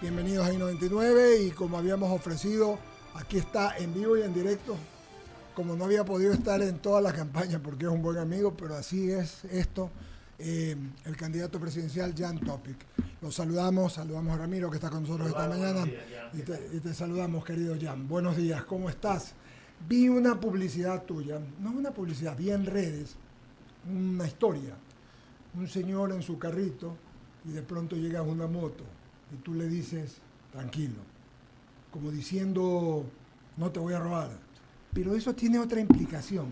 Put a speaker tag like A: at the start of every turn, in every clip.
A: Bienvenidos a I99 y como habíamos ofrecido, aquí está en vivo y en directo, como no había podido estar en toda la campaña porque es un buen amigo, pero así es esto, el candidato presidencial Jan Topic. Los saludamos a Ramiro que está con nosotros esta mañana y te saludamos, querido Jan. Buenos días, ¿cómo estás? Vi una publicidad tuya, no una publicidad, vi en redes una historia, un señor en su carrito y de pronto llega una moto y tú le dices, tranquilo, como diciendo, no te voy a robar. Pero eso tiene otra implicación.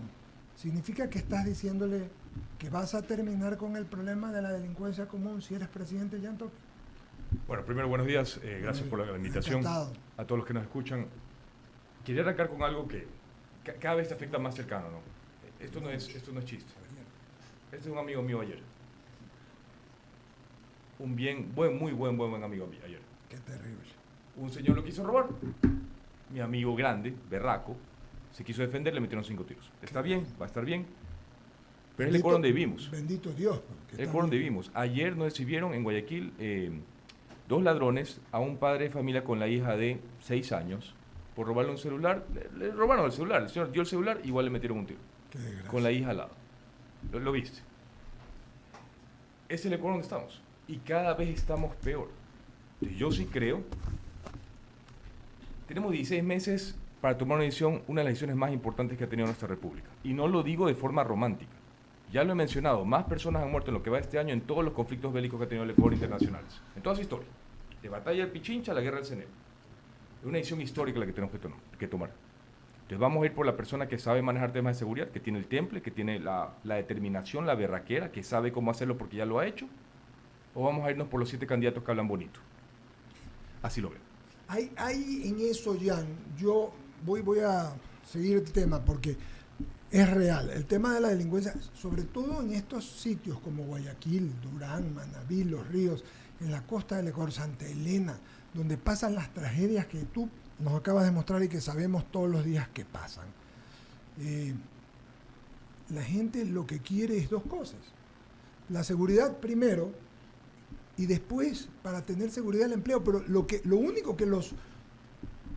A: Significa que estás diciéndole que vas a terminar con el problema de la delincuencia común si eres presidente, Jan Topic.
B: Bueno, primero, buenos días. Gracias por la invitación.
A: Encantado.
B: A todos los que nos escuchan. Quería arrancar con algo que cada vez te afecta más cercano, ¿no? Esto no es chiste. Este es un amigo mío ayer. Un muy buen amigo mío ayer.
A: Qué terrible.
B: Un señor lo quiso robar. Mi amigo grande, berraco, se quiso defender, le metieron 5 tiros. Está bien, va a estar bien. Pero es el cuadro donde vivimos.
A: Bendito Dios.
B: El cuadro donde vivimos. Ayer nos exhibieron en Guayaquil 2 ladrones a un padre de familia con la hija de 6 años por robarle un celular. Le robaron el celular. El señor dio el celular, igual le metieron un tiro.
A: Qué desgracia.
B: Con la hija al lado. Lo viste. Ese es el cuadro donde estamos. Y cada vez estamos peor. Entonces, yo sí creo. Tenemos 16 meses para tomar una decisión, una de las decisiones más importantes que ha tenido nuestra república. Y no lo digo de forma romántica. Ya lo he mencionado, más personas han muerto en lo que va este año en todos los conflictos bélicos que ha tenido el Ecuador internacionales. En toda su historia. De batalla del Pichincha a la guerra del Cenero. Es una decisión histórica la que tenemos que tomar. Entonces vamos a ir por la persona que sabe manejar temas de seguridad, que tiene el temple, que tiene la determinación, la berraquera, que sabe cómo hacerlo porque ya lo ha hecho. ¿O vamos a irnos por los 7 candidatos que hablan bonito? Así lo veo.
A: Hay en eso, Jan, yo voy a seguir el tema porque es real. El tema de la delincuencia, sobre todo en estos sitios como Guayaquil, Durán, Manabí, Los Ríos, en la costa del Ecuador, Santa Elena, donde pasan las tragedias que tú nos acabas de mostrar y que sabemos todos los días que pasan. La gente lo que quiere es 2 cosas. La seguridad primero, y después para tener seguridad del empleo, pero lo único que los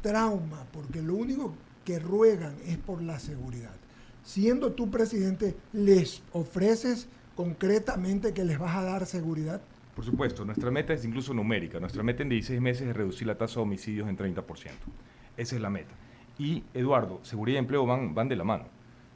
A: trauma, porque lo único que ruegan es por la seguridad. Siendo tú presidente, ¿les ofreces concretamente que les vas a dar seguridad?
B: Por supuesto, nuestra meta es incluso numérica. Nuestra meta en 16 meses es reducir la tasa de homicidios en 30%. Esa es la meta. Y, Eduardo, seguridad y empleo van de la mano.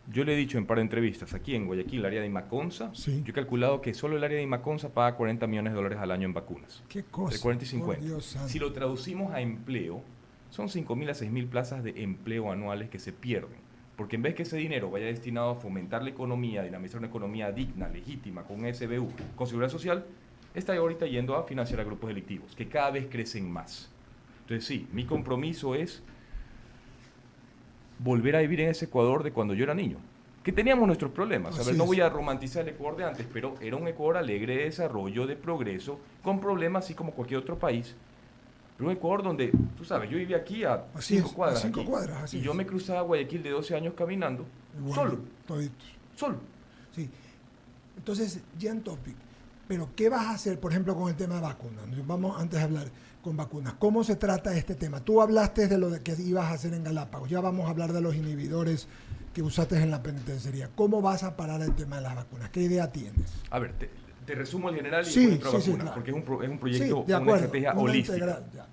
B: Yo le he dicho en par de entrevistas, aquí en Guayaquil, el área de Imaconsa,
A: sí.
B: Yo he calculado que solo el área de Imaconsa paga $40 millones al año en vacunas.
A: ¿Qué cosa?
B: De 40 y 50.
A: Dios,
B: si lo traducimos a empleo, son 5.000 a 6.000 plazas de empleo anuales que se pierden. Porque en vez que ese dinero vaya destinado a fomentar la economía, dinamizar una economía digna, legítima, con SBU, con seguridad social, está ahorita yendo a financiar a grupos delictivos, que cada vez crecen más. Entonces sí, mi compromiso es volver a vivir en ese Ecuador de cuando yo era niño, que teníamos nuestros problemas. A ver, no voy a romantizar el Ecuador de antes, pero era un Ecuador alegre de desarrollo, de progreso, con problemas así como cualquier otro país. Pero un Ecuador donde, tú sabes, yo vivía aquí a 5 cuadras.
A: 5 cuadras, así
B: y yo me cruzaba a Guayaquil de 12 años caminando, solo.
A: Toditos.
B: Solo.
A: Sí. Entonces, Jan Topic, pero ¿qué vas a hacer, por ejemplo, con el tema de vacunas? Vamos antes de hablar con vacunas. ¿Cómo se trata este tema? Tú hablaste de lo que ibas a hacer en Galápagos. Ya vamos a hablar de los inhibidores que usaste en la penitenciaría. ¿Cómo vas a parar el tema de las vacunas? ¿Qué idea tienes?
B: A ver, te resumo el general y
A: sí,
B: después entro a vacunas,
A: claro.
B: Porque es un proyecto,
A: de acuerdo,
B: una estrategia holística.
A: Integral,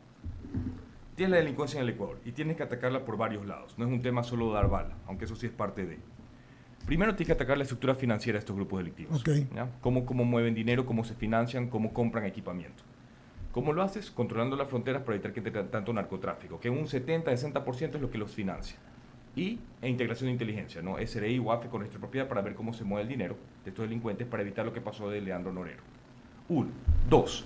B: Tienes la delincuencia en el Ecuador y tienes que atacarla por varios lados. No es un tema solo de dar bala, aunque eso sí es parte de. Primero tienes que atacar la estructura financiera de estos grupos delictivos.
A: Okay.
B: ¿Ya? Cómo mueven dinero, cómo se financian, cómo compran equipamiento. ¿Cómo lo haces? Controlando las fronteras para evitar que entre tanto narcotráfico, que un 70-60% es lo que los financia. E integración de inteligencia, ¿no? SRI, UAFE con nuestra propiedad para ver cómo se mueve el dinero de estos delincuentes para evitar lo que pasó de Leandro Norero. 1. 2.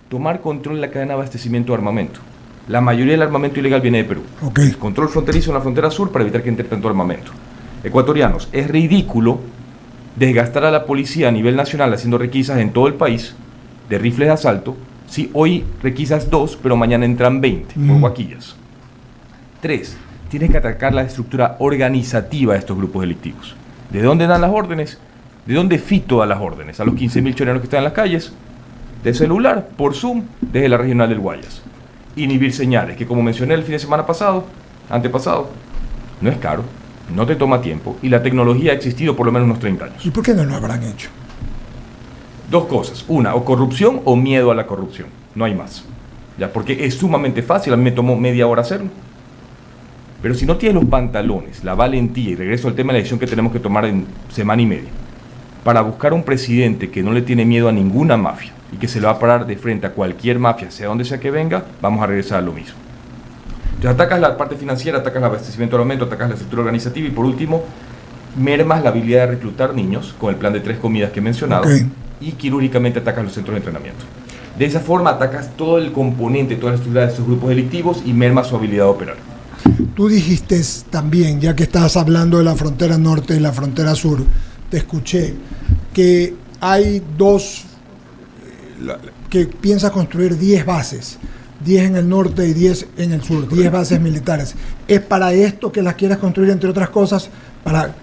B: Tomar control de la cadena de abastecimiento de armamento. La mayoría del armamento ilegal viene de Perú.
A: Okay.
B: Control fronterizo en la frontera sur para evitar que entre tanto armamento. Ecuatorianos, es ridículo desgastar a la policía a nivel nacional haciendo requisas en todo el país de rifles de asalto si hoy requisas 2, pero mañana entran 20 por guaquillas. 3. Tienes que atacar la estructura organizativa de estos grupos delictivos. ¿De dónde dan las órdenes? ¿De dónde Fito da las órdenes? A los 15.000 choreros que están en las calles, de celular, por Zoom, desde la regional del Guayas. inhibir señales, que como mencioné el fin de semana antepasado, no es caro, no te toma tiempo y la tecnología ha existido por lo menos unos 30 años.
A: ¿Y por qué no lo habrán hecho?
B: Dos cosas, una, o corrupción o miedo a la corrupción, no hay más. Ya, porque es sumamente fácil, a mí me tomó media hora hacerlo. Pero si no tienes los pantalones, la valentía, y regreso al tema de la decisión que tenemos que tomar en semana y media, para buscar un presidente que no le tiene miedo a ninguna mafia y que se le va a parar de frente a cualquier mafia, sea donde sea que venga, vamos a regresar a lo mismo. Entonces atacas la parte financiera, atacas el abastecimiento del aumento, atacas la estructura organizativa y por último, mermas la habilidad de reclutar niños con el plan de 3 comidas que he mencionado y quirúrgicamente atacas los centros de entrenamiento. De esa forma atacas todo el componente, toda la estructura de estos grupos delictivos y mermas su habilidad de operar.
A: Tú dijiste también, ya que estabas hablando de la frontera norte y la frontera sur, te escuché que hay que piensas construir 10 bases, 10 en el norte y 10 en el sur, 10 bases militares. ¿Es para esto que las quieres construir, entre otras cosas, para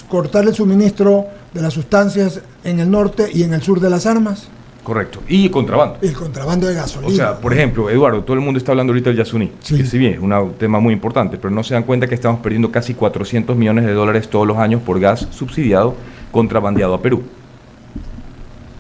A: cortar el suministro de las sustancias en el norte y en el sur de las armas?
B: Correcto. Y contrabando.
A: El contrabando de gasolina.
B: O sea, por ejemplo, Eduardo, todo el mundo está hablando ahorita del Yasuní,
A: sí,
B: que si bien es un tema muy importante, pero no se dan cuenta que estamos perdiendo casi 400 millones de dólares todos los años por gas subsidiado, contrabandeado a Perú.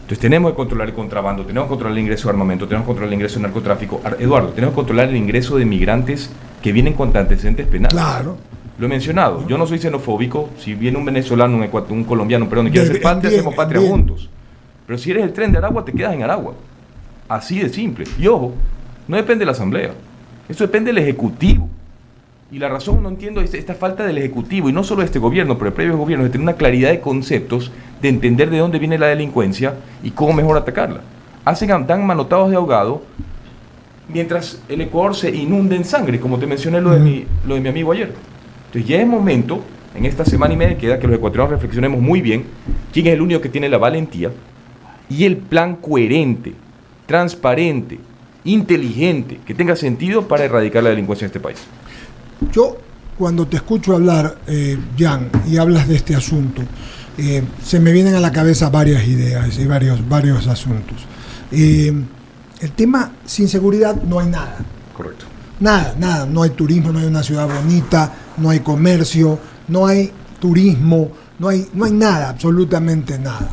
B: Entonces tenemos que controlar el contrabando, tenemos que controlar el ingreso de armamento, tenemos que controlar el ingreso de narcotráfico. Eduardo, tenemos que controlar el ingreso de migrantes que vienen con antecedentes penales.
A: Claro.
B: Lo he mencionado, yo no soy xenofóbico, si viene un venezolano, un colombiano, un peruano, quiere ser patria, hacemos patria juntos. Pero si eres el tren de Aragua, te quedas en Aragua. Así de simple. Y ojo, no depende de la Asamblea. Eso depende del Ejecutivo. Y la razón, no entiendo, es esta falta del Ejecutivo, y no solo de este gobierno, pero de previos gobiernos, de tener una claridad de conceptos, de entender de dónde viene la delincuencia y cómo mejor atacarla. Dan manotados de ahogado, mientras el Ecuador se inunda en sangre, como te mencioné lo de mi amigo ayer. Entonces ya es momento, en esta semana y media queda, que los ecuatorianos reflexionemos muy bien quién es el único que tiene la valentía y el plan coherente, transparente, inteligente, que tenga sentido para erradicar la delincuencia en este país.
A: Yo, cuando te escucho hablar, Jan, y hablas de este asunto, se me vienen a la cabeza varias ideas y varios asuntos. El tema, sin seguridad no hay nada.
B: Correcto.
A: Nada. No hay turismo, no hay una ciudad bonita, no hay comercio, no hay turismo, no hay nada, absolutamente nada.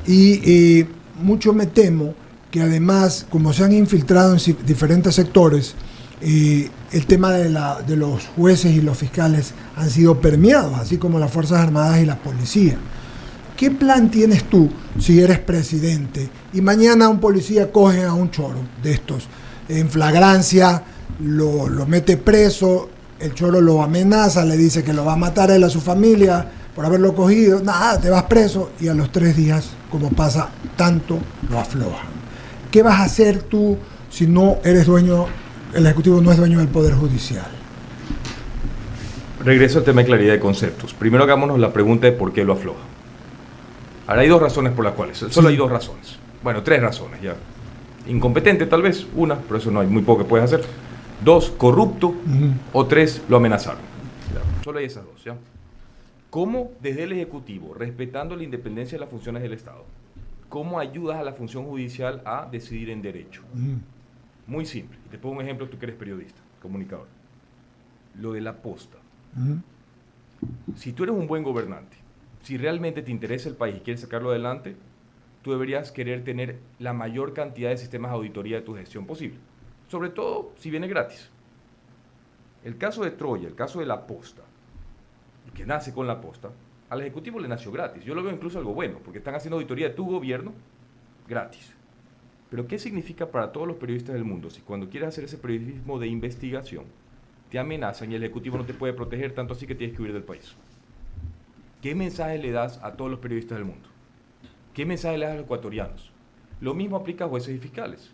A: Y mucho me temo que además, como se han infiltrado en diferentes sectores, el tema de los jueces y los fiscales han sido permeados, así como las Fuerzas Armadas y la policía. ¿Qué plan tienes tú si eres presidente y mañana un policía coge a un choro de estos en flagrancia, lo mete preso, el choro lo amenaza, le dice que lo va a matar a él, a su familia por haberlo cogido, nada, te vas preso y a los 3 días, como pasa tanto, lo aflojan? ¿Qué vas a hacer tú si no eres dueño, el Ejecutivo no es dueño del Poder Judicial?
B: Regreso al tema de claridad de conceptos. Primero hagámonos la pregunta de por qué lo afloja. Ahora hay 2 razones por las cuales, solo hay 2 razones. Bueno, 3 razones ya. Incompetente tal vez, una, pero eso no hay muy poco que puedes hacer. 2, corrupto, o 3, lo amenazaron. Ya, solo hay esas 2, ¿ya? ¿Cómo desde el Ejecutivo, respetando la independencia de las funciones del Estado, cómo ayudas a la función judicial a decidir en derecho? Muy simple. Te pongo un ejemplo, tú que eres periodista, comunicador. Lo de la posta. Si tú eres un buen gobernante, si realmente te interesa el país y quieres sacarlo adelante, tú deberías querer tener la mayor cantidad de sistemas de auditoría de tu gestión posible. Sobre todo si viene gratis. El caso de Troya, el caso de la posta, que nace con la posta, al Ejecutivo le nació gratis. Yo lo veo incluso algo bueno, porque están haciendo auditoría de tu gobierno gratis. Pero ¿qué significa para todos los periodistas del mundo si cuando quieres hacer ese periodismo de investigación te amenazan y el Ejecutivo no te puede proteger tanto así que tienes que huir del país? ¿Qué mensaje le das a todos los periodistas del mundo? ¿Qué mensaje le das a los ecuatorianos? Lo mismo aplica a jueces y fiscales.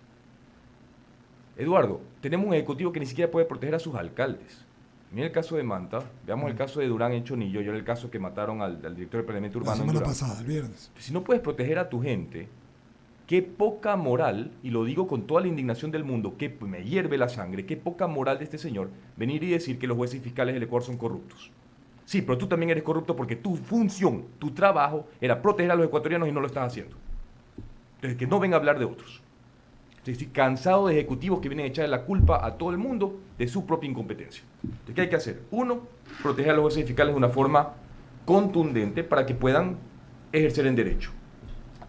B: Eduardo, tenemos un Ejecutivo que ni siquiera puede proteger a sus alcaldes. Mira el caso de Manta, veamos el caso de Durán en Chonillo, yo era el caso que mataron al director del planeamiento urbano.
A: La semana pasada, el viernes.
B: Si no puedes proteger a tu gente, qué poca moral, y lo digo con toda la indignación del mundo, que me hierve la sangre, qué poca moral de este señor venir y decir que los jueces y fiscales del Ecuador son corruptos. Sí, pero tú también eres corrupto porque tu función, tu trabajo era proteger a los ecuatorianos y no lo estás haciendo. Entonces, que no venga a hablar de otros. Estoy cansado de ejecutivos que vienen a echarle la culpa a todo el mundo de su propia incompetencia. Entonces, ¿qué hay que hacer? Uno, proteger a los jueces y fiscales de una forma contundente para que puedan ejercer en derecho.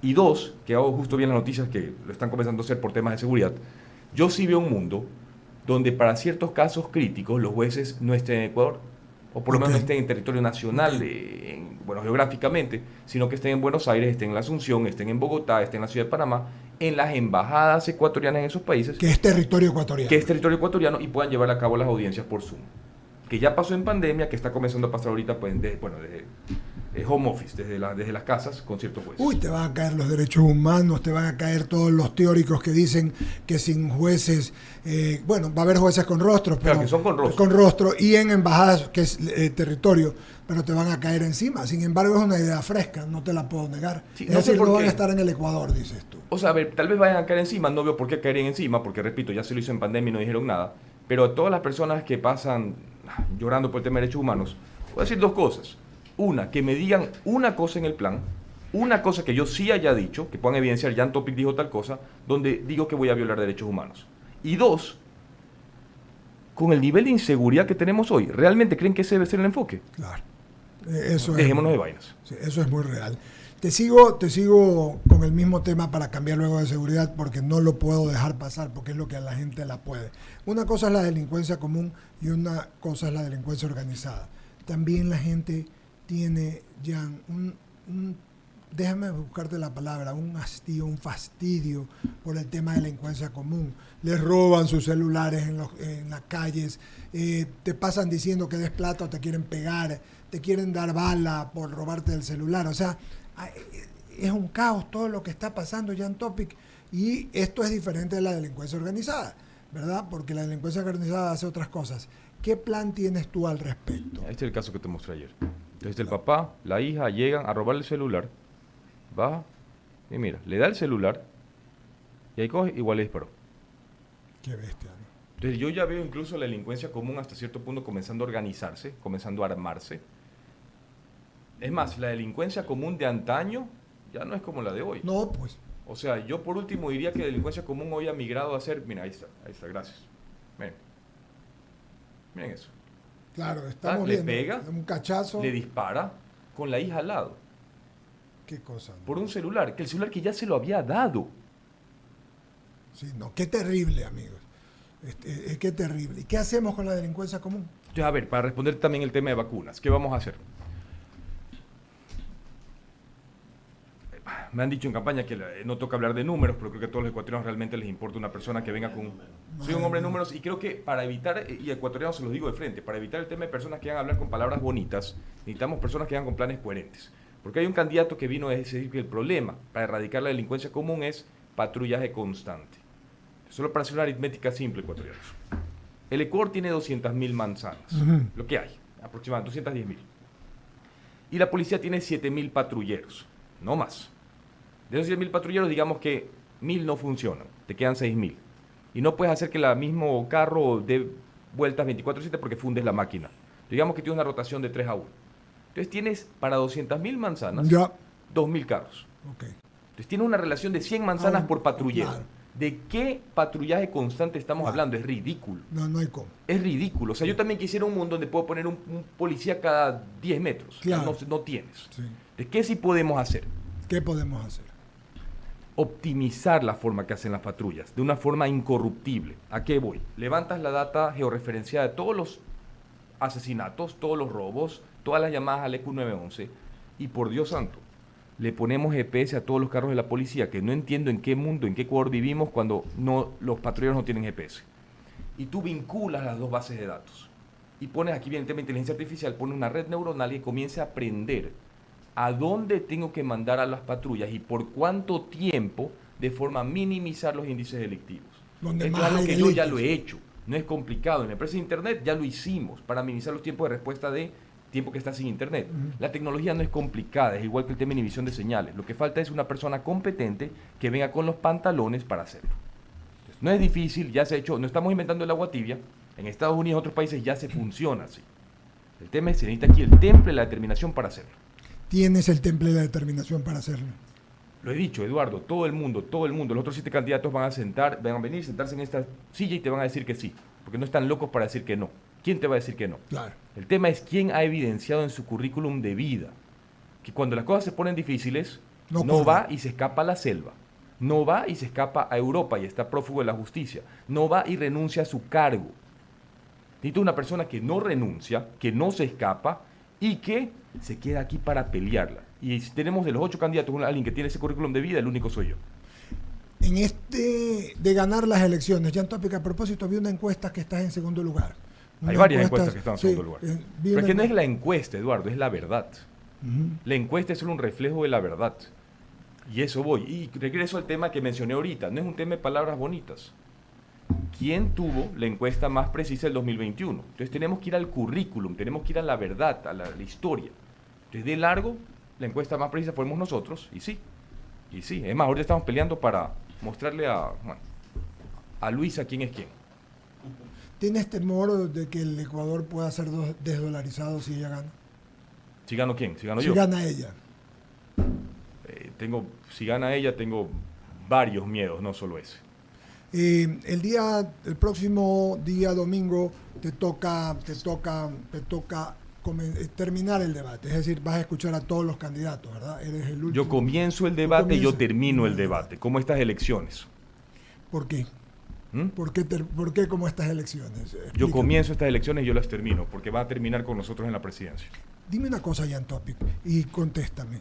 B: Y dos, que hago justo bien las noticias que lo están comenzando a hacer por temas de seguridad, yo sí veo un mundo donde para ciertos casos críticos los jueces no estén en Ecuador, o por lo menos no estén en territorio nacional, bueno, geográficamente, sino que estén en Buenos Aires, estén en la Asunción, estén en Bogotá, estén en la ciudad de Panamá, en las embajadas ecuatorianas en esos países.
A: Que es territorio ecuatoriano.
B: Que es territorio ecuatoriano y puedan llevar a cabo las audiencias por Zoom. Que ya pasó en pandemia, que está comenzando a pasar ahorita, pues, desde home office, desde las casas con ciertos jueces.
A: Uy, te van a caer los derechos humanos, te van a caer todos los teóricos que dicen que sin jueces, bueno, va a haber jueces con rostro, pero
B: claro, que son con rostro.
A: Con rostro y en embajadas, que es territorio, pero te van a caer encima. Sin embargo, es una idea fresca, no te la puedo negar.
B: Sí,
A: es decir, no van a estar en el Ecuador, dices tú.
B: O sea, a ver, tal vez vayan a caer encima, no veo por qué caerían encima, porque repito, ya se lo hizo en pandemia y no dijeron nada, pero todas las personas que pasan llorando por el tema de derechos humanos, voy a decir dos cosas. Una, que me digan una cosa en el plan, una cosa que yo sí haya dicho, que puedan evidenciar, Jan Topic dijo tal cosa, donde digo que voy a violar derechos humanos. Y dos, con el nivel de inseguridad que tenemos hoy, ¿realmente creen que ese debe ser el enfoque?
A: Claro. Eso
B: Dejémonos de vainas.
A: Sí, eso es muy real. Te sigo con el mismo tema para cambiar luego de seguridad porque no lo puedo dejar pasar porque es lo que a la gente la puede. Una cosa es la delincuencia común y una cosa es la delincuencia organizada. También la gente tiene, Jan, déjame buscarte la palabra, un hastío, un fastidio por el tema de delincuencia común. Les roban sus celulares en las calles, te pasan diciendo que des plata o te quieren pegar, te quieren dar bala por robarte el celular. O sea, es un caos todo lo que está pasando, Jan Topic, y esto es diferente de la delincuencia organizada, ¿verdad? Porque la delincuencia organizada hace otras cosas. ¿Qué plan tienes tú al respecto?
B: Este es el caso que te mostré ayer. Entonces el papá, la hija llegan a robarle el celular, va y mira, le da el celular y ahí coge, igual le disparó.
A: Qué bestia, ¿no?
B: Entonces yo ya veo incluso la delincuencia común hasta cierto punto comenzando a organizarse, comenzando a armarse. Es más, la delincuencia común de antaño ya no es como la de hoy.
A: No, pues.
B: O sea, yo por último diría que la delincuencia común hoy ha migrado a ser, mira, ahí está, gracias. Miren eso.
A: Claro, estamos viendo.
B: Le pega,
A: un cachazo.
B: le dispara con la hija al lado.
A: Qué cosa, ¿no?
B: Por un celular, que el celular que ya se lo había dado.
A: Sí, no, qué terrible, amigos. Qué terrible. ¿Y qué hacemos con la delincuencia común?
B: Entonces, a ver, para responder también el tema de vacunas, ¿qué vamos a hacer? Me han dicho en campaña que no toca hablar de números, pero creo que a todos los ecuatorianos realmente les importa una persona que venga con... Soy un hombre de números y creo que para evitar, y a ecuatorianos se los digo de frente, para evitar el tema de personas que van a hablar con palabras bonitas, necesitamos personas que hagan con planes coherentes. Porque hay un candidato que vino a decir que el problema para erradicar la delincuencia común es patrullaje constante. Solo para hacer una aritmética simple, ecuatorianos. El Ecuador tiene 200.000 manzanas, lo que hay, aproximadamente 210.000. Y la policía tiene 7.000 patrulleros, no más. De esos 10.000 patrulleros, digamos que 1.000 no funcionan, te quedan 6.000. Y no puedes hacer que el mismo carro dé vueltas 24/7 porque fundes la máquina. Digamos que tienes una rotación de 3-1. Entonces tienes para 200.000 manzanas, 2.000 carros.
A: Okay.
B: Entonces tienes una relación de 100 manzanas por patrullero.
A: Claro.
B: ¿De qué patrullaje constante estamos hablando? Es ridículo.
A: No hay cómo.
B: Es ridículo. O sea, yo también quisiera un mundo donde puedo poner un policía cada 10 metros.
A: Claro.
B: No tienes.
A: Sí.
B: Entonces, ¿qué sí podemos hacer?
A: ¿Qué podemos hacer?
B: Optimizar la forma que hacen las patrullas, de una forma incorruptible. ¿A qué voy? Levantas la data georreferenciada de todos los asesinatos, todos los robos, todas las llamadas al EQ911 y por Dios santo, le ponemos GPS a todos los carros de la policía, que no entiendo en qué mundo, en qué Ecuador vivimos cuando los patrulleros no tienen GPS. Y tú vinculas las dos bases de datos y pones aquí bien el tema de inteligencia artificial, pones una red neuronal y comienza a aprender a dónde tengo que mandar a las patrullas y por cuánto tiempo de forma a minimizar los índices delictivos. Esto es algo que yo ya lo he hecho, no es complicado. En la empresa de internet ya lo hicimos para minimizar los tiempos de respuesta de tiempo que está sin internet. La tecnología no es complicada, es igual que el tema de inhibición de señales. Lo que falta es una persona competente que venga con los pantalones para hacerlo. Entonces, no es difícil, ya se ha hecho, no estamos inventando el agua tibia. En Estados Unidos y en otros países ya se funciona así. El tema es que se necesita aquí el temple, la determinación para hacerlo.
A: Tienes el temple de la determinación para hacerlo.
B: Lo he dicho, Eduardo, todo el mundo, los otros 7 candidatos van a venir, sentarse en esta silla y te van a decir que sí, porque no están locos para decir que no. ¿Quién te va a decir que no?
A: Claro.
B: El tema es quién ha evidenciado en su currículum de vida que cuando las cosas se ponen difíciles, no va y se escapa a la selva, no va y se escapa a Europa y está prófugo de la justicia, no va y renuncia a su cargo. Necesito una persona que no renuncia, que no se escapa y que se queda aquí para pelearla. Y si tenemos de los 8 candidatos alguien que tiene ese currículum de vida, el único soy yo.
A: En de ganar las elecciones, Jan Topic, a propósito, había una encuesta que estás en segundo lugar.
B: Hay varias encuestas que están en segundo lugar. Pero es que no es la encuesta, Eduardo, es la verdad. La encuesta es solo un reflejo de la verdad. Y eso voy. Y regreso al tema que mencioné ahorita. No es un tema de palabras bonitas. ¿Quién tuvo la encuesta más precisa del 2021? Entonces tenemos que ir al currículum, tenemos que ir a la verdad, a la historia. Entonces de largo, la encuesta más precisa fuimos nosotros, y sí. Es más, ahorita estamos peleando para mostrarle a Luisa quién es quién.
A: ¿Tienes temor de que el Ecuador pueda ser desdolarizado si ella gana?
B: ¿Si gano quién? ¿Si gano
A: yo?
B: Si
A: gana ella.
B: Si gana ella, tengo varios miedos, no solo ese.
A: El próximo día domingo te toca terminar el debate, es decir, vas a escuchar a todos los candidatos, ¿verdad? Eres el último.
B: Yo comienzo el debate y yo termino el debate, como estas elecciones.
A: ¿Por qué? ¿Por qué como estas elecciones? Explícame.
B: Yo comienzo estas elecciones y yo las termino, porque va a terminar con nosotros en la presidencia.
A: Dime una cosa, Jan Topic, y contéstame.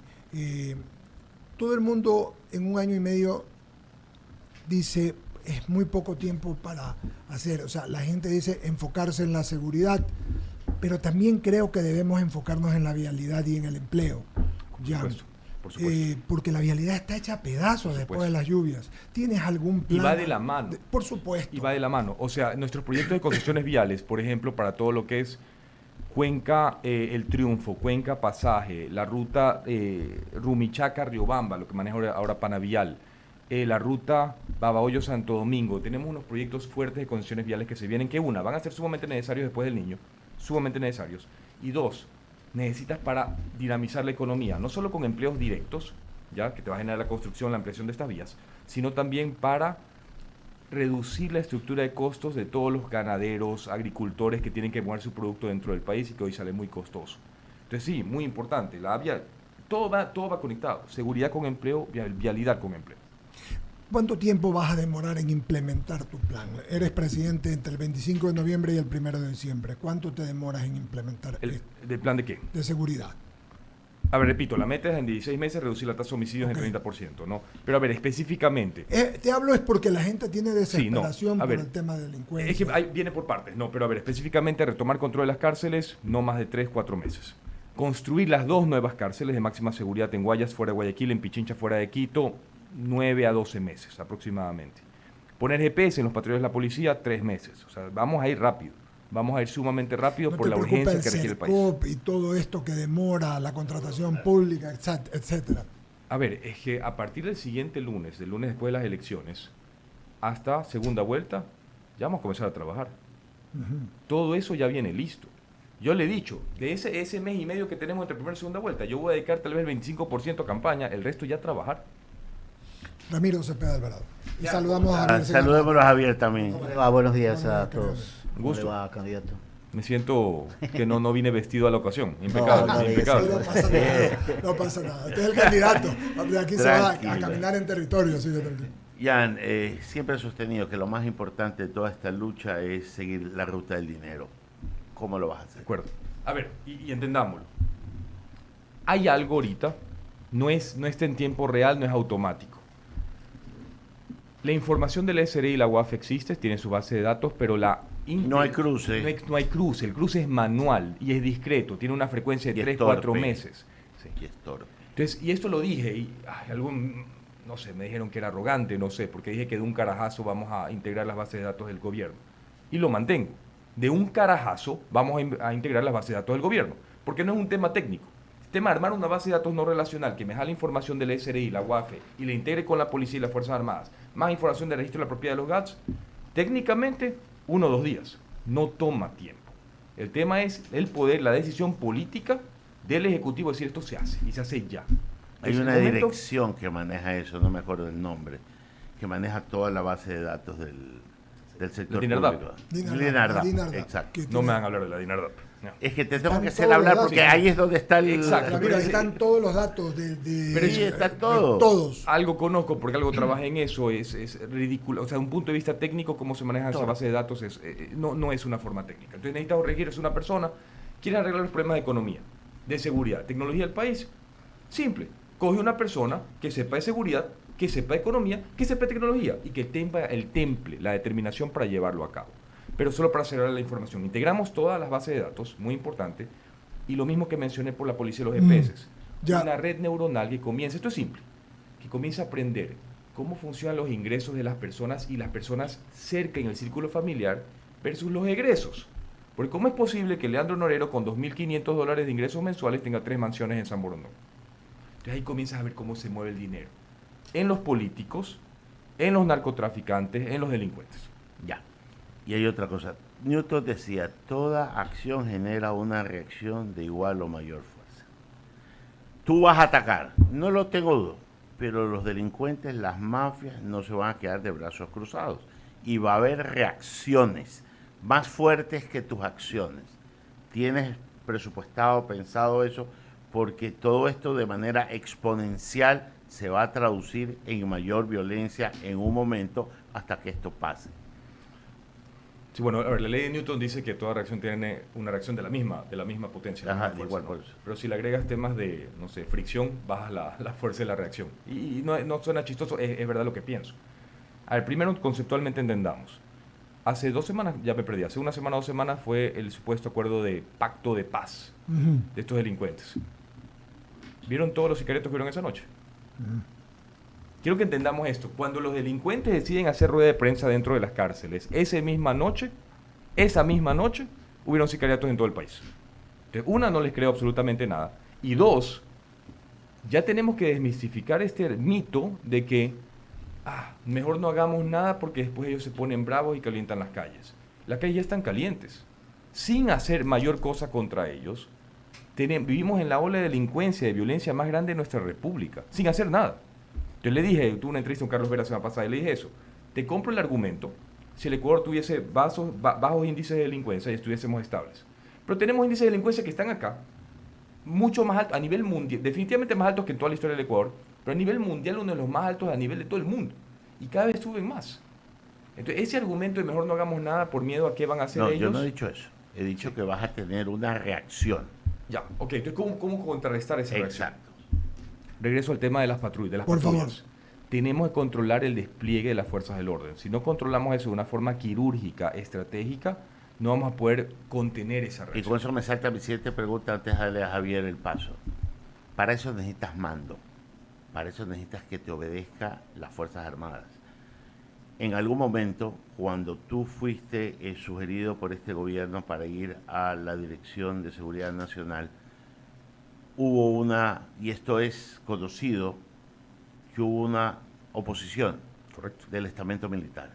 A: Todo el mundo en un año y medio dice, es muy poco tiempo para hacer, o sea, la gente dice enfocarse en la seguridad, pero también creo que debemos enfocarnos en la vialidad y en el empleo.
B: Por supuesto.
A: Porque la vialidad está hecha a pedazos después de las lluvias. ¿Tienes algún plan?
B: Y va de la mano.
A: Por supuesto.
B: Y va de la mano. O sea, nuestros proyectos de concesiones viales, por ejemplo, para todo lo que es Cuenca El Triunfo, Cuenca Pasaje, la ruta Rumichaca-Riobamba, lo que maneja ahora Panavial, la ruta Babahoyo-Santo Domingo. Tenemos unos proyectos fuertes de concesiones viales que se vienen, que van a ser sumamente necesarios después del Niño, sumamente necesarios. Y 2, necesitas para dinamizar la economía, no solo con empleos directos, ya que te va a generar la construcción, la ampliación de estas vías, sino también para reducir la estructura de costos de todos los ganaderos, agricultores que tienen que mover su producto dentro del país y que hoy sale muy costoso. Entonces sí, muy importante, todo va conectado, seguridad con empleo, vialidad con empleo.
A: ¿Cuánto tiempo vas a demorar en implementar tu plan? Eres presidente entre el 25 de noviembre y el 1 de diciembre. ¿Cuánto te demoras en implementar
B: ¿Del plan de qué?
A: De seguridad.
B: A ver, repito, la meta es en 16 meses reducir la tasa de homicidios en 30%, ¿no? Pero a ver, específicamente...
A: te hablo es porque la gente tiene desesperación por el tema de delincuencia.
B: Es que viene por partes, no, pero a ver, específicamente retomar control de las cárceles, no más de 3-4 meses. Construir las 2 nuevas cárceles de máxima seguridad en Guayas, fuera de Guayaquil, en Pichincha, fuera de Quito, 9 a 12 meses aproximadamente. Poner GPS en los patrullos de la policía, 3 meses. O sea, vamos a ir rápido. Vamos a ir sumamente rápido por la urgencia que requiere el país.
A: Y todo esto que demora, la contratación pública, etcétera.
B: A ver, es que a partir del siguiente lunes, del lunes después de las elecciones, hasta segunda vuelta, ya vamos a comenzar a trabajar. Todo eso ya viene listo. Yo le he dicho, de ese mes y medio que tenemos entre primera y segunda vuelta, yo voy a dedicar tal vez el 25% a campaña, el resto ya a trabajar.
A: Ramiro Cepeda Alvarado. Y saludamos a Javier.
C: Saludémoslo a Javier también. Buenos días a todos.
B: Un gusto.
C: ¿Cómo le va, candidato?
B: Me siento que no vine vestido a la ocasión. Impecable, impecable.
A: No pasa nada. Usted es el candidato. De aquí tranquilo. Se va a caminar en territorio. Así que
C: Jan, siempre he sostenido que lo más importante de toda esta lucha es seguir la ruta del dinero. ¿Cómo lo vas a hacer?
B: De acuerdo. A ver, y entendámoslo. Hay algo ahorita, no está en tiempo real, no es automático. La información de la SRI y la UAF existe, tiene su base de datos, pero
C: no hay cruce.
B: No hay cruce, el cruce es manual y es discreto, tiene una frecuencia de 3-4 meses.
C: Sí. Y es torpe.
B: Entonces, y esto lo dije, y no sé, me dijeron que era arrogante, no sé, porque dije que de un carajazo vamos a integrar las bases de datos del gobierno. Y lo mantengo. De un carajazo vamos a integrar las bases de datos del gobierno, porque no es un tema técnico. El tema de armar una base de datos no relacional que me jale información del SRI, la UAF y la integre con la policía y las Fuerzas Armadas, más información del registro de la propiedad de los GATS, técnicamente 1 o 2 días. No toma tiempo. El tema es el poder, la decisión política del Ejecutivo, decir esto se hace y se hace ya.
C: Hay
B: Desde
C: una
B: el momento-
C: dirección que maneja eso, no me acuerdo del nombre, que maneja toda la base de datos del sector
B: DINARDAP.
C: público.
A: DINARDAP,
C: Exacto.
A: que
B: No
A: tiene-
B: me van a hablar de la DINARDAP. No.
C: Es que te tengo
A: Están
C: que hacer
A: todos
C: hablar
A: los
C: porque
A: datos.
C: ahí es donde está el...
B: Exacto.
A: Mira,
B: pero ese-
A: están todos los datos
B: Pero
C: sí, está
A: de
C: todo.
A: todos.
B: Algo conozco porque algo trabajé en eso, es ridículo. O sea, de un punto de vista técnico, cómo se maneja esa
C: Todo.
B: base de datos no es una forma técnica. Entonces necesitas regir, es una persona, quiere arreglar los problemas de economía, de seguridad, tecnología del país. Simple. Coge una persona que sepa de seguridad, que sepa de economía, que sepa de tecnología y que tenga el temple, la determinación para llevarlo a cabo. Pero solo para acelerar la información. Integramos todas las bases de datos, muy importante, y lo mismo que mencioné por la policía y los GPS.
A: ya.
B: Una red neuronal que comience, esto es simple, que comience a aprender cómo funcionan los ingresos de las personas y las personas cerca en el círculo familiar versus los egresos. Porque ¿cómo es posible que Leandro Norero con $2.500 de ingresos mensuales tenga 3 mansiones en San Borondón? Entonces ahí comienzas a ver cómo se mueve el dinero. En los políticos, en los narcotraficantes, en los delincuentes.
C: Ya. Y hay otra cosa. Newton decía, toda acción genera una reacción de igual o mayor fuerza. Tú vas a atacar, no lo tengo duda, pero los delincuentes, las mafias, no se van a quedar de brazos cruzados. Y va a haber reacciones más fuertes que tus acciones. ¿Tienes presupuestado, pensado eso? Porque todo esto de manera exponencial se va a traducir en mayor violencia en un momento hasta que esto pase.
B: Sí, bueno, a ver, la ley de Newton dice que toda reacción tiene una reacción de la misma potencia. la
C: Ajá,
B: misma
C: igual
B: ¿no?
C: por eso.
B: Pero si le agregas temas de, no sé, fricción, bajas la fuerza de la reacción. Y no suena chistoso, es verdad lo que pienso. A ver, primero conceptualmente entendamos. Hace 2 semanas, ya me perdí, hace 1 semana o 2 semanas fue el supuesto acuerdo de pacto de paz
A: Ujú.
B: de estos delincuentes. ¿Vieron todos los sicariatos que vieron esa noche? Quiero que entendamos esto. Cuando los delincuentes deciden hacer rueda de prensa dentro de las cárceles, esa misma noche, hubieron sicariatos en todo el país. Entonces, una, no les creo absolutamente nada. Y 2, ya tenemos que desmistificar este mito de que mejor no hagamos nada porque después ellos se ponen bravos y calientan las calles. Las calles ya están calientes. Sin hacer mayor cosa contra ellos, vivimos en la ola de delincuencia, de violencia más grande de nuestra república, sin hacer nada. Yo le dije, tuve una entrevista con Carlos Vera la semana pasada y le dije eso. Te compro el argumento si el Ecuador tuviese bajos índices de delincuencia y estuviésemos estables. Pero tenemos índices de delincuencia que están acá, mucho más altos, a nivel mundial, definitivamente más altos que en toda la historia del Ecuador, pero a nivel mundial uno de los más altos a nivel de todo el mundo. Y cada vez suben más. Entonces, ese argumento de mejor no hagamos nada por miedo a qué van a hacer
C: No,
B: ellos.
C: yo no he dicho eso. He dicho que vas a tener una reacción.
B: Ya, ok, entonces, ¿cómo contrarrestar esa reacción?
C: Exacto.
B: Regreso al tema de las patrullas.
A: Por favor.
B: Tenemos que controlar el despliegue de las fuerzas del orden. Si no controlamos eso de una forma quirúrgica, estratégica, no vamos a poder contener esa
C: Y con
B: reacción.
C: eso me salta mi siguiente pregunta antes de darle a Javier el paso. Para eso necesitas mando. Para eso necesitas que te obedezca las Fuerzas Armadas. En algún momento, cuando tú fuiste sugerido por este gobierno para ir a la Dirección de Seguridad Nacional, hubo una, y esto es conocido, que hubo una oposición
B: Correcto.
C: del estamento militar.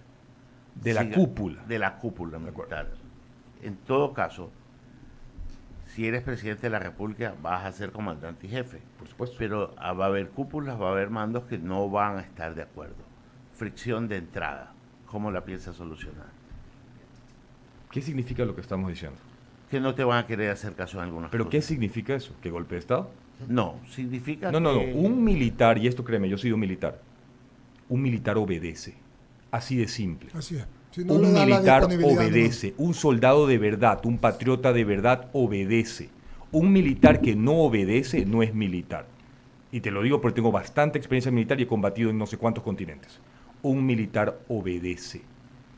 B: De la cúpula.
C: De la cúpula
B: De acuerdo.
C: militar. En todo caso, si eres presidente de la República, vas a ser comandante y jefe.
B: Por supuesto.
C: Pero va a haber cúpulas, va a haber mandos que no van a estar de acuerdo. Fricción de entrada. ¿Cómo la piensas solucionar?
B: ¿Qué significa lo que estamos diciendo?
C: Que no te van a querer hacer caso en algunas
B: ¿Pero qué
C: cosas.
B: significa eso? ¿Qué golpe de Estado?
C: No, significa
B: No.
C: que...
B: Un militar, y esto créeme, yo he sido militar. Un militar obedece. Así de simple.
A: Así es. Si no
B: Un
A: le da la
B: militar
A: disponibilidad,
B: obedece, un soldado de verdad, un patriota de verdad obedece. Un militar que no obedece no es militar. Y te lo digo porque tengo bastante experiencia militar y he combatido en no sé cuántos continentes. Un militar obedece.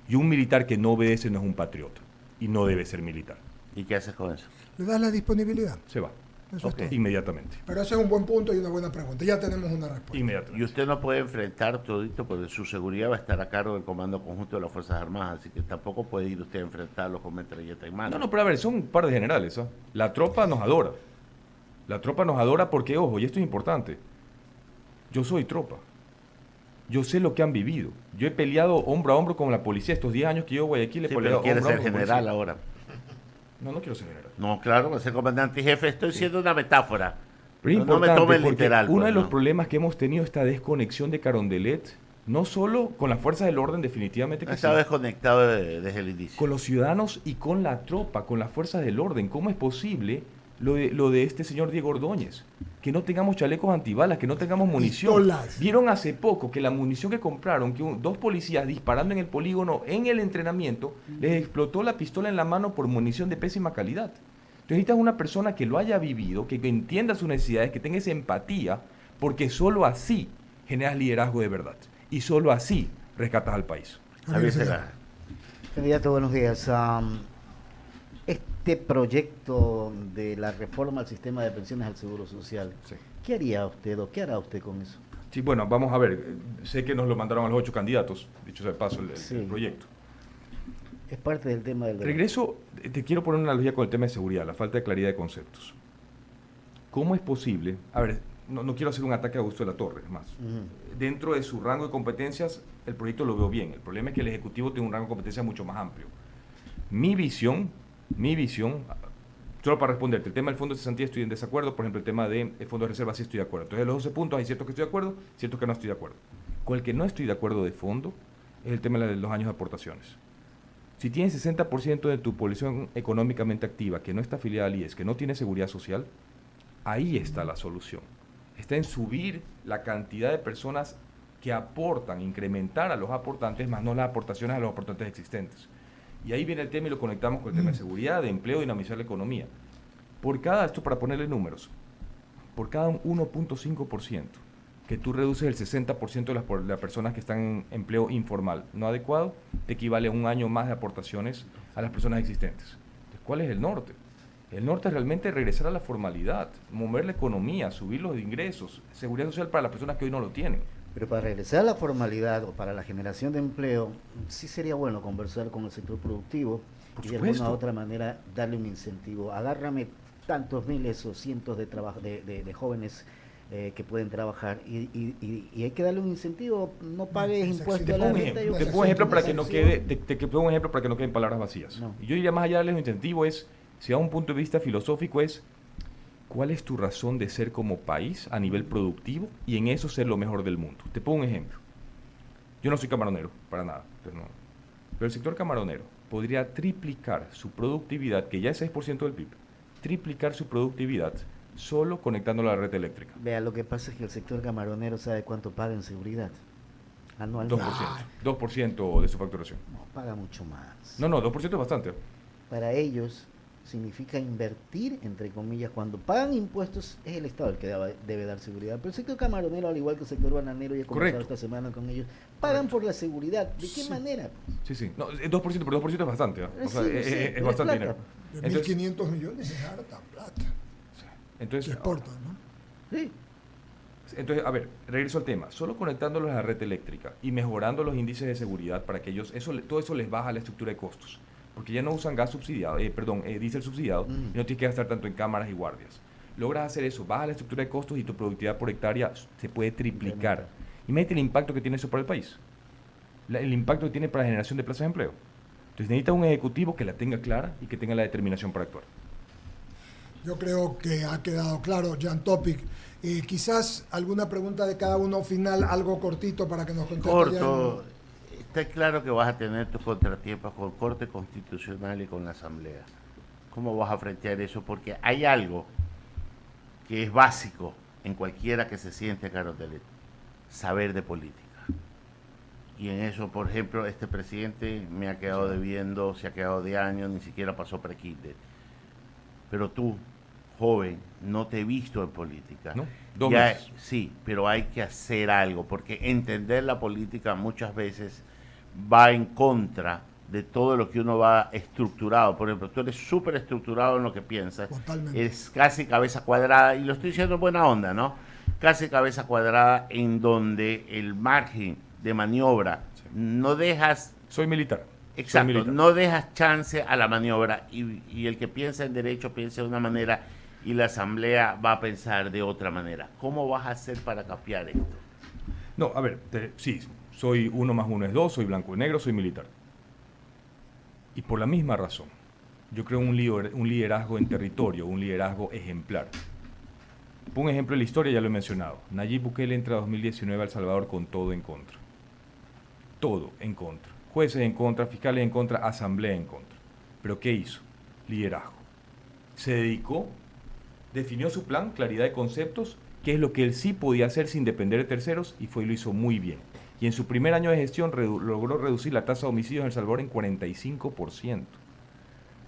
B: Y un militar que no obedece no es un patriota. Y no debe ser militar.
C: ¿Y qué haces con eso?
A: no. Le das la disponibilidad.
B: Se va.
A: Eso
C: Ok.
A: es todo.
B: Inmediatamente.
A: Pero ese es un buen punto y una buena pregunta. Ya tenemos una respuesta.
C: Y
B: Inmediatamente.
C: usted no puede enfrentar todito porque su seguridad va a estar a cargo del Comando Conjunto de las Fuerzas Armadas, así que tampoco puede ir usted a enfrentarlos con metralleta en mano.
B: No, pero a ver, son un par de generales. ¿Ah? La tropa nos adora. La tropa nos adora porque, ojo, y esto es importante, yo soy tropa. Yo sé lo que han vivido. Yo he peleado hombro a hombro con la policía. Estos 10 años que yo voy aquí le he
C: Sí,
B: peleado
C: pero quiere
B: hombro a
C: ser
B: hombro con la
C: general
B: policía.
C: ahora.
B: No quiero ser general.
C: No, claro, va a ser comandante y jefe. Estoy siendo una metáfora.
B: Pero es
C: No me
B: importante
C: tome
B: porque
C: literal,
B: uno
C: pues,
B: de los
C: ¿no?
B: problemas que hemos tenido esta desconexión de Carondelet, no solo con las fuerzas del orden, definitivamente
C: No
B: que sí,
C: estaba desconectado desde el inicio.
B: con los ciudadanos y con la tropa, con las fuerzas del orden. ¿Cómo es posible lo de este señor Diego Ordóñez? Que no tengamos chalecos antibalas, que no tengamos munición.
A: Pistolas.
B: Vieron hace poco que la munición que compraron, que dos policías disparando en el polígono en el entrenamiento, les explotó la pistola en la mano por munición de pésima calidad. Entonces necesitas una persona que lo haya vivido, que entienda sus necesidades, que tenga esa empatía, porque solo así generas liderazgo de verdad. Y solo así rescatas al país.
C: Javier Segarra.
D: Candidato, buenos días. Este proyecto de la reforma al sistema de pensiones al Seguro Social,
B: Sí.
D: ¿qué haría usted o qué hará usted con eso?
B: Sí, bueno, vamos a ver. Sé que nos lo mandaron a los 8 candidatos, dicho sea de paso, el
D: Sí.
B: proyecto.
D: Es parte del tema del debate.
B: Regreso, te quiero poner una analogía con el tema de seguridad, la falta de claridad de conceptos. ¿Cómo es posible? A ver, no quiero hacer un ataque a Augusto de la Torre, es más. Dentro de su rango de competencias, el proyecto lo veo bien. El problema es que el Ejecutivo tiene un rango de competencias mucho más amplio. Mi visión, solo para responderte, el tema del fondo de cesantía estoy en desacuerdo, por ejemplo, el tema del fondo de reserva sí estoy de acuerdo. Entonces, de los 12 puntos hay ciertos que estoy de acuerdo, ciertos que no estoy de acuerdo. Con el que no estoy de acuerdo de fondo es el tema de los años de aportaciones. Si tienes 60% de tu población económicamente activa que no está afiliada al IES, que no tiene seguridad social, ahí está la solución. Está en subir la cantidad de personas que aportan, incrementar a los aportantes, más no las aportaciones a los aportantes existentes. Y ahí viene el tema y lo conectamos con el tema de seguridad, de empleo y dinamizar la economía. Por cada, esto para ponerle números, por cada un 1.5% que tú reduces el 60% de las personas que están en empleo informal no adecuado, te equivale a un año más de aportaciones a las personas existentes. Entonces, ¿cuál es el norte? El norte es realmente regresar a la formalidad, mover la economía, subir los ingresos, seguridad social para las personas que hoy no lo tienen.
D: Pero para regresar a la formalidad o para la generación de empleo, sí sería bueno conversar con el sector productivo
B: Por
D: y de
B: supuesto.
D: alguna u otra manera darle un incentivo. Agárrame tantos miles o cientos de jóvenes que pueden trabajar y hay que darle un incentivo. No pagues impuestos
B: Te
D: a la
B: pongo un
D: renta.
B: ejemplo,
D: yo
B: te pongo un ejemplo para que no
D: exención.
B: quede, te pongo un ejemplo para que no queden palabras vacías.
D: No.
B: Y yo diría más allá de darles un incentivo es, si a un punto de vista filosófico es, ¿cuál es tu razón de ser como país a nivel productivo y en eso ser lo mejor del mundo? Te pongo un ejemplo. Yo no soy camaronero, para nada, pero el sector camaronero podría triplicar su productividad, que ya es 6% del PIB, triplicar su productividad solo conectándolo a la red eléctrica.
D: Vea, lo que pasa es que el sector camaronero sabe cuánto paga en seguridad
B: 2%,
D: anualmente.
B: 2% de su facturación.
D: No, paga mucho más.
B: No, 2% es bastante.
D: Para ellos significa invertir, entre comillas, cuando pagan impuestos es el Estado el que debe dar seguridad. Pero el sector camaronero, al igual que el sector bananero, ya he conversado
B: Correcto.
D: esta semana con ellos, pagan por la seguridad. ¿De qué manera?
B: Sí. No, es 2%, pero 2% es bastante. ¿eh? O sea,
D: Sí,
B: es,
D: sí,
B: es
D: pero es
B: bastante
D: plata.
B: dinero.
A: De 1.500 millones es harta plata. Que
B: Entonces,
A: exportan, ¿no?
D: Sí.
B: a ver, regreso al tema. Solo conectándolos a la red eléctrica y mejorando los índices de seguridad para que ellos, todo eso les baja la estructura de costos. Porque ya no usan gas subsidiado, diésel subsidiado y no tienes que gastar tanto en cámaras y guardias. Logras hacer eso, baja la estructura de costos y tu productividad por hectárea se puede triplicar. Imagínate el impacto que tiene eso para el país. El impacto que tiene para la generación de plazas de empleo. Entonces necesita un ejecutivo que la tenga clara y que tenga la determinación para actuar.
A: Yo creo que ha quedado claro, Jan Topic. Quizás alguna pregunta de cada uno final, algo cortito para que nos conteste.
C: Corto. Está claro que vas a tener tus contratiempos con Corte Constitucional y con la Asamblea. ¿Cómo vas a frentear eso? Porque hay algo que es básico en cualquiera que se siente a Carondelet: saber de política. Y en eso, por ejemplo, este presidente me ha quedado debiendo, se ha quedado de años, ni siquiera pasó pre-kinder. Pero tú, joven, no te he visto en política.
B: ¿No? 2 meses.
C: Sí, pero hay que hacer algo, porque entender la política muchas veces va en contra de todo lo que uno va estructurado. Por ejemplo, tú eres súper estructurado en lo que piensas.
A: Totalmente.
C: Es casi cabeza cuadrada, y lo estoy diciendo en buena onda, ¿no? Casi cabeza cuadrada, en donde el margen de maniobra no dejas...
B: Soy militar.
C: Exacto, no dejas chance a la maniobra y el que piensa en derecho piensa de una manera y la Asamblea va a pensar de otra manera. ¿Cómo vas a hacer para cambiar esto?
B: No, a ver, sí, soy 1 más 1 es 2, soy blanco y negro, soy militar. Y por la misma razón, yo creo un liderazgo en territorio, un liderazgo ejemplar. Un ejemplo de la historia, ya lo he mencionado. Nayib Bukele entra en 2019 a El Salvador con todo en contra. Todo en contra. Jueces en contra, fiscales en contra, asamblea en contra. ¿Pero qué hizo? Liderazgo. Se dedicó, definió su plan, claridad de conceptos, qué es lo que él sí podía hacer sin depender de terceros, y lo hizo muy bien. Y en su primer año de gestión logró reducir la tasa de homicidios en El Salvador en 45%.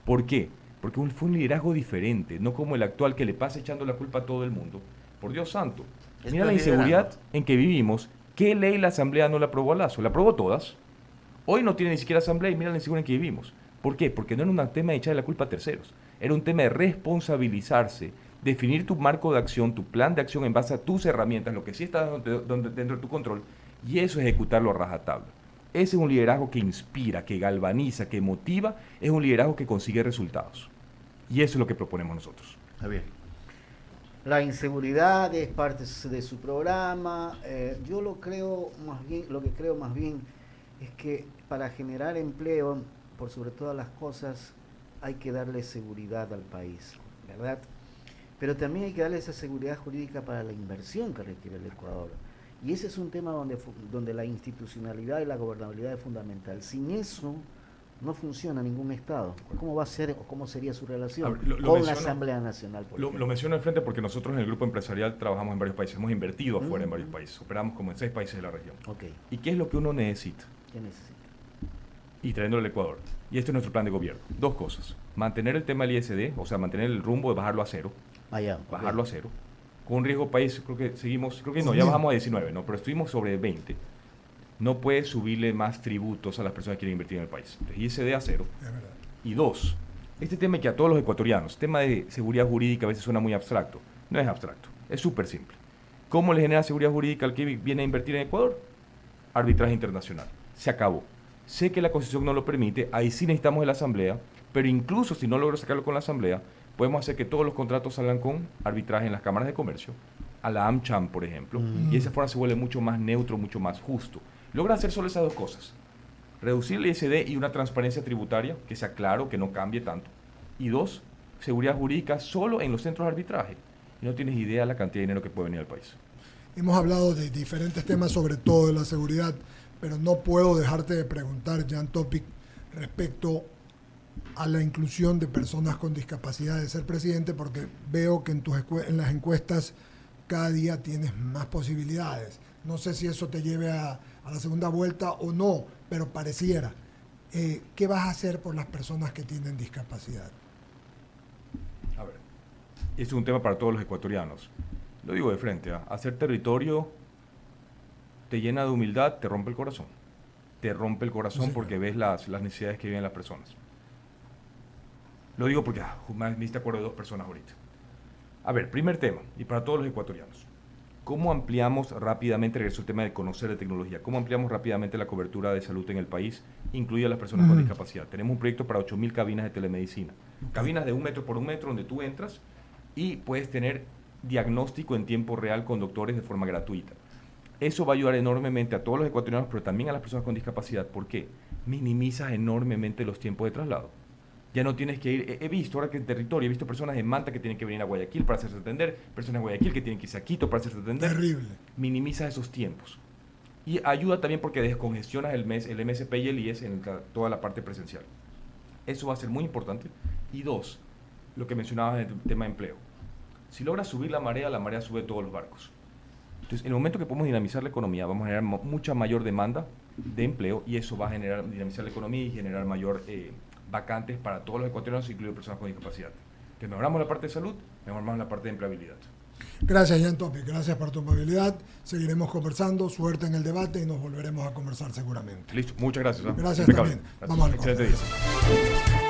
B: ¿Por qué? Porque fue un liderazgo diferente, no como el actual que le pasa echando la culpa a todo el mundo. Por Dios santo, mira la inseguridad en que vivimos. ¿Qué ley la Asamblea no la aprobó a Lazo? La aprobó todas. Hoy no tiene ni siquiera Asamblea y mira la inseguridad en que vivimos. ¿Por qué? Porque no era un tema de echarle la culpa a terceros. Era un tema de responsabilizarse, definir tu marco de acción, tu plan de acción en base a tus herramientas, lo que sí está dentro de tu control, y eso ejecutarlo a rajatabla. Ese es un liderazgo que inspira, que galvaniza, que motiva, es un liderazgo que consigue resultados. Y eso es lo que proponemos nosotros.
C: Javier.
D: La inseguridad es parte de su programa. Yo lo que creo más bien es que para generar empleo, por sobre todas las cosas, hay que darle seguridad al país, ¿verdad? Pero también hay que darle esa seguridad jurídica para la inversión que requiere el Ecuador. Y ese es un tema donde la institucionalidad y la gobernabilidad es fundamental. Sin eso no funciona ningún Estado. ¿Cómo va a ser o cómo sería su relación con la Asamblea Nacional?
B: Lo menciono al frente porque nosotros en el grupo empresarial trabajamos en varios países, hemos invertido afuera en varios países, operamos como en 6 países de la región.
D: Okay.
B: ¿Y qué es lo que uno necesita?
D: ¿Qué necesita?
B: Y trayéndolo al Ecuador. Y este es nuestro plan de gobierno. 2 cosas. Mantener el tema del ISD, o sea, mantener el rumbo de bajarlo a cero. Bajarlo a cero. Con un riesgo país, ya bajamos a 19, ¿no? Pero estuvimos sobre 20. No puede subirle más tributos a las personas que quieren invertir en el país. Entonces, ISD a cero. Y 2, este tema que a todos los ecuatorianos, tema de seguridad jurídica a veces suena muy abstracto. No es abstracto, es súper simple. ¿Cómo le genera seguridad jurídica al que viene a invertir en Ecuador? Arbitraje internacional. Se acabó. Sé que la Constitución no lo permite, ahí sí necesitamos de la Asamblea, pero incluso si no logro sacarlo con la Asamblea, podemos hacer que todos los contratos salgan con arbitraje en las cámaras de comercio, a la AmCham, por ejemplo, y de esa forma se vuelve mucho más neutro, mucho más justo. Logra hacer solo esas 2 cosas. Reducir el ISD y una transparencia tributaria, que sea claro, que no cambie tanto. Y 2, seguridad jurídica solo en los centros de arbitraje. Y no tienes idea de la cantidad de dinero que puede venir al país.
A: Hemos hablado de diferentes temas, sobre todo de la seguridad, pero no puedo dejarte de preguntar, Jan Topic, respecto a la inclusión de personas con discapacidad de ser presidente, porque veo que en las encuestas cada día tienes más posibilidades. No sé si eso te lleve a la segunda vuelta o no, pero pareciera. ¿Qué vas a hacer por las personas que tienen discapacidad?
B: A ver, este es un tema para todos los ecuatorianos. Lo digo de frente, hacer territorio te llena de humildad, te rompe el corazón. Te rompe el corazón, sí, porque ves las necesidades que viven las personas. Lo digo porque me hiciste acuerdo de 2 personas ahorita. A ver, primer tema, y para todos los ecuatorianos. ¿Cómo ampliamos rápidamente, regreso al tema de conocer de tecnología, cómo ampliamos rápidamente la cobertura de salud en el país, incluidas las personas con discapacidad? Tenemos un proyecto para 8.000 cabinas de telemedicina. Cabinas de 1 metro por 1 metro donde tú entras y puedes tener diagnóstico en tiempo real con doctores de forma gratuita. Eso va a ayudar enormemente a todos los ecuatorianos, pero también a las personas con discapacidad. ¿Por qué? Minimizas enormemente los tiempos de traslado. Ya no tienes que ir, he visto ahora que en territorio, he visto personas en Manta que tienen que venir a Guayaquil para hacerse atender, personas en Guayaquil que tienen que irse a Quito para hacerse atender.
A: Terrible.
B: Minimiza esos tiempos. Y ayuda también porque descongestionas el MSP y el IES en toda la parte presencial. Eso va a ser muy importante. Y 2, lo que mencionabas en el tema de empleo. Si logras subir la marea sube todos los barcos. Entonces, en el momento que podemos dinamizar la economía, vamos a generar mucha mayor demanda de empleo y eso va a dinamizar la economía y generar mayor vacantes para todos los ecuatorianos, incluidas personas con discapacidad. Que mejoramos la parte de salud, mejoramos la parte de empleabilidad.
A: Gracias, Jan Topic. Gracias por tu amabilidad. Seguiremos conversando. Suerte en el debate y nos volveremos a conversar seguramente.
B: Listo. Muchas gracias.
A: Gracias también.
B: Gracias.
A: Vamos al
B: Excelente día.